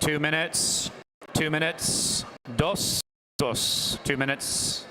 2 minutes. 2 minutes. Dos. 2 minutes.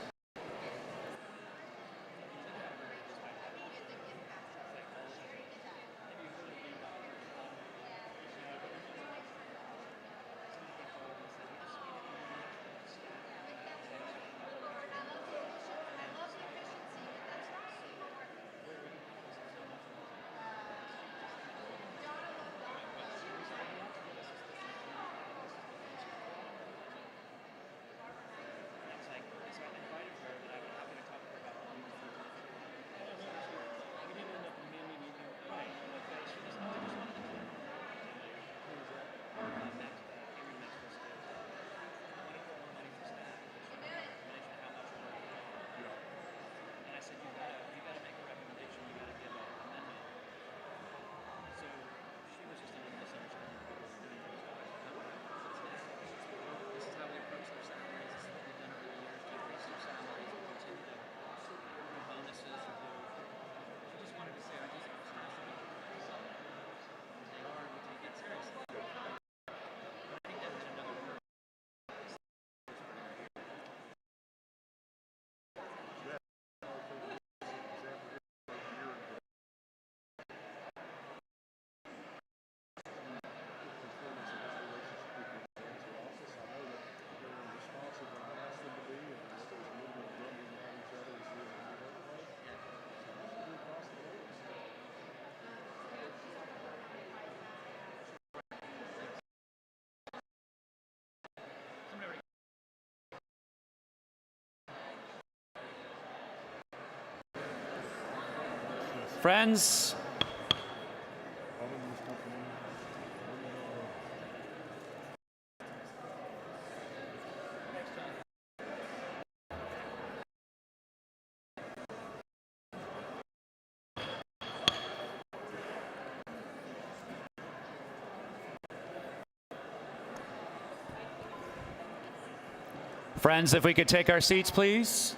Friends, if we could take our seats, please.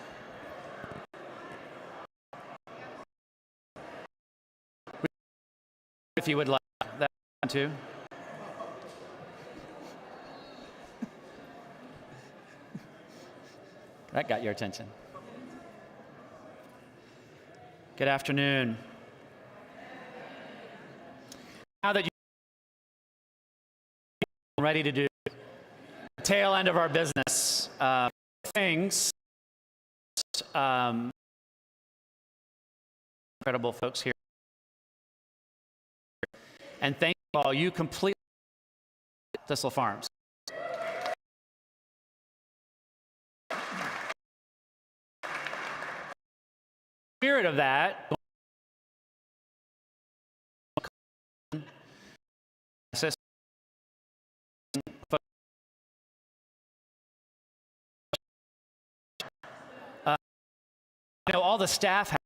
If you would like that too. That got your attention. Good afternoon. Now that you're ready to do the tail end of our business, things, incredible folks here. And thank you all. You completely Thistle Farms. Spirit of that, all the staff have,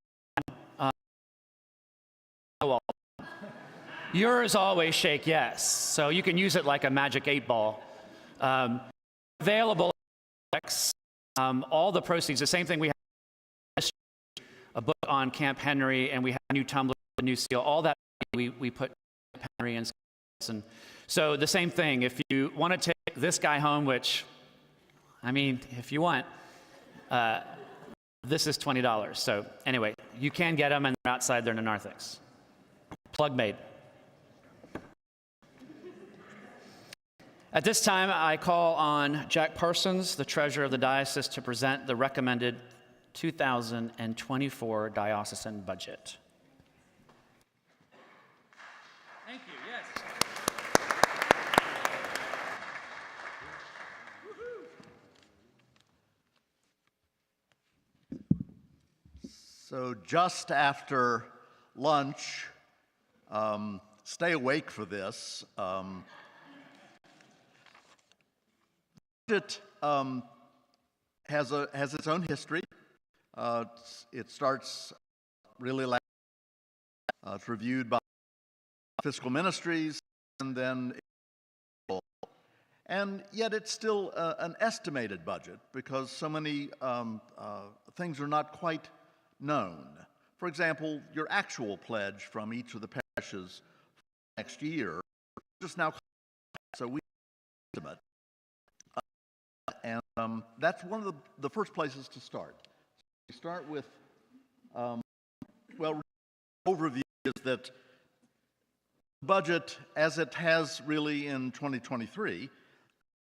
yours always shake yes, so you can use it like a magic 8-ball. Available, all the proceeds, the same thing we have, a book on Camp Henry, and we have a new tumbler, a new seal, all that we put Camp Henry and so the same thing. If you want to take this guy home, which, I mean, if you want, this is $20. So anyway, you can get them, and they're outside their narthex. Plug made. At this time, I call on Jack Parsons, the treasurer of the diocese, to present the recommended 2024 diocesan budget. Thank you, yes. So just after lunch, stay awake for this. Budget has its own history. It starts really last. It's reviewed by fiscal ministries, and then and yet it's still an estimated budget because so many things are not quite known. For example, your actual pledge from each of the parishes next year just now. So we estimate, and that's one of the first places to start. We start with, well, overview is that budget, as it has really in 2023,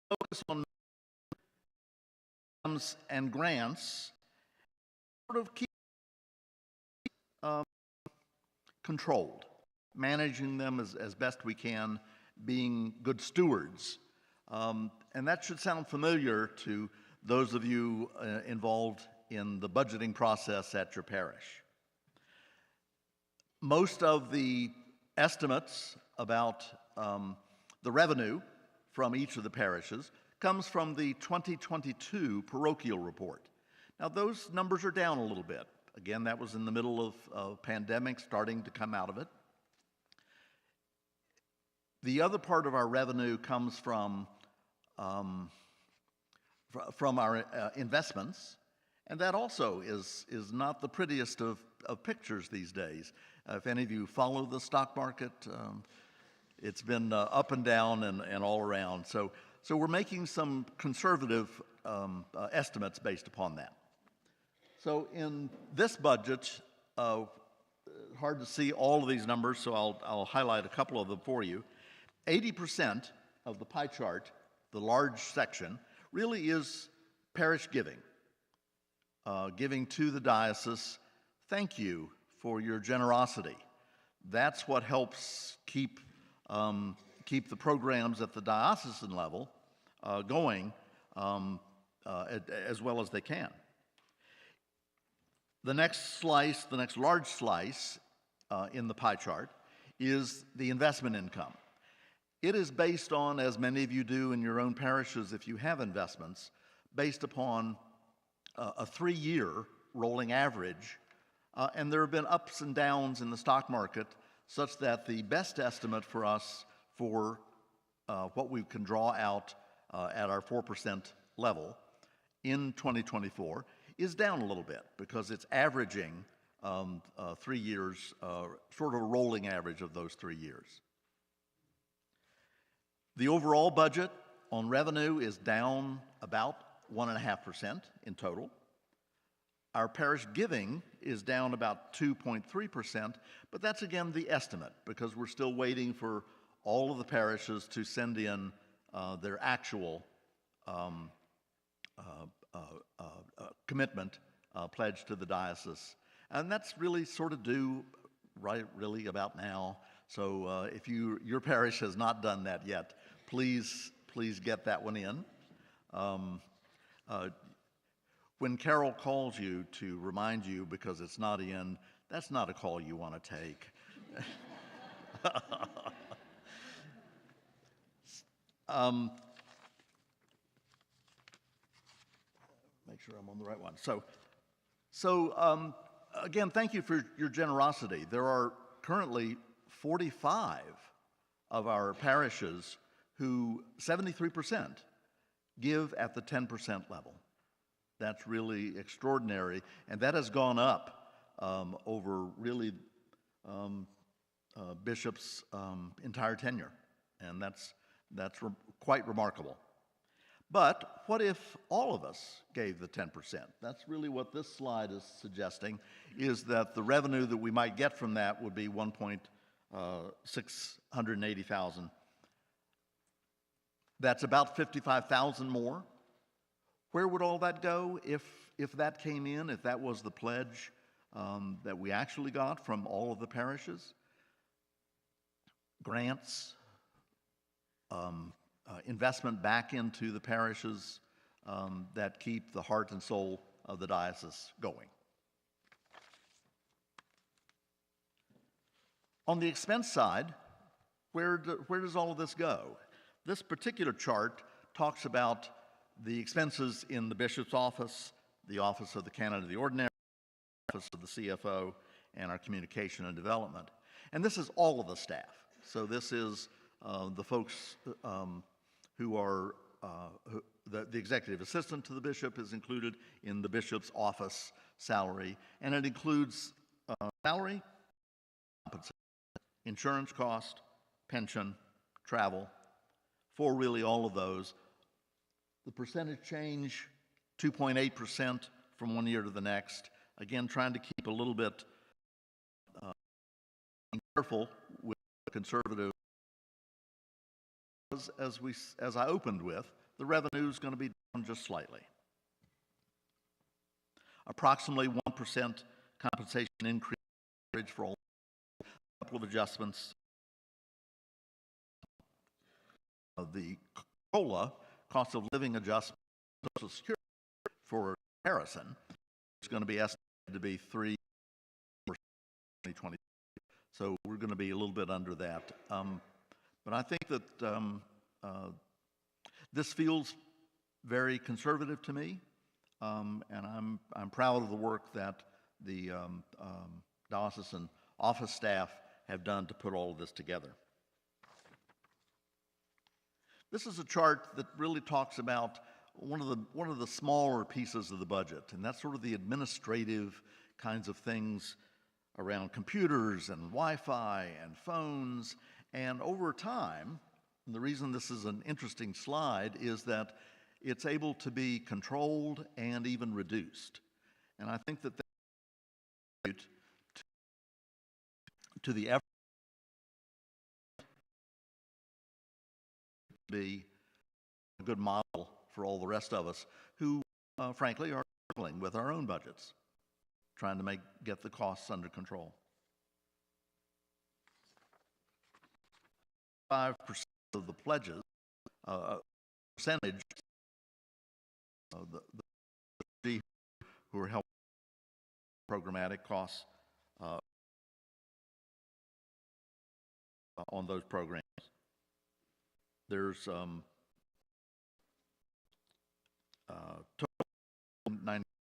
focus on and grants, sort of keep controlled, managing them as best we can, being good stewards. And that should sound familiar to those of you involved in the budgeting process at your parish. Most of the estimates about the revenue from each of the parishes comes from the 2022 parochial report. Now, those numbers are down a little bit. Again, that was in the middle of pandemic, starting to come out of it. The other part of our revenue comes from our investments, and that also is not the prettiest of pictures these days. If any of you follow the stock market, it's been up and down and all around. So we're making some conservative estimates based upon that. So in this budget, hard to see all of these numbers, so I'll highlight a couple of them for you. 80% of the pie chart, the large section, really is parish giving. Giving to the diocese. Thank you for your generosity. That's what helps keep the programs at the diocesan level going as well as they can. The next slice, the next large slice in the pie chart is the investment income. It is based on, as many of you do in your own parishes if you have investments, based upon a 3-year rolling average. And there have been ups and downs in the stock market such that the best estimate for us for what we can draw out at our 4% level in 2024 is down a little bit because it's averaging 3 years, sort of a rolling average of those 3 years. The overall budget on revenue is down about 1.5% in total. Our parish giving is down about 2.3%, but that's again the estimate because we're still waiting for all of the parishes to send in their actual commitment, pledge to the diocese. And that's really sort of due right really about now. So if your parish has not done that yet, please get that one in. When Carol calls you to remind you because it's not in, that's not a call you want to take. Make sure I'm on the right one. So again, thank you for your generosity. There are currently 45 of our parishes who 73% give at the 10% level. That's really extraordinary, and that has gone up over really Bishop's entire tenure, and that's quite remarkable. But what if all of us gave the 10%? That's really what this slide is suggesting, is that the revenue that we might get from that would be $1,680,000. That's about $55,000 more. Where would all that go if that came in, if that was the pledge that we actually got from all of the parishes? Grants, investment back into the parishes that keep the heart and soul of the diocese going. On the expense side, where does all of this go? This particular chart talks about the expenses in the bishop's office, the office of the canon of the ordinary, the office of the CFO, and our communication and development. And this is all of the staff. So this is the folks who are, the executive assistant to the bishop is included in the bishop's office salary, and it includes salary, insurance cost, pension, travel, for really all of those. The percentage change, 2.8% from one year to the next. Again, trying to keep a little bit careful with conservative. As I opened with, the revenue is going to be down just slightly. Approximately 1% compensation increase for all. A couple of adjustments. The COLA, cost of living adjustment, Social Security for comparison, is going to be estimated to be 3% for 2020. So we're going to be a little bit under that. But I think that this feels very conservative to me, and I'm proud of the work that the diocesan office staff have done to put all of this together. This is a chart that really talks about one of the smaller pieces of the budget, and that's sort of the administrative kinds of things around computers and Wi-Fi and phones. And over time, and the reason this is an interesting slide is that it's able to be controlled and even reduced. And I think that to the effort to be a good model for all the rest of us who, frankly, are struggling with our own budgets, trying to get the costs under control. 5% of the pledges, percentage of the who are helping programmatic costs on those programs. There's total 90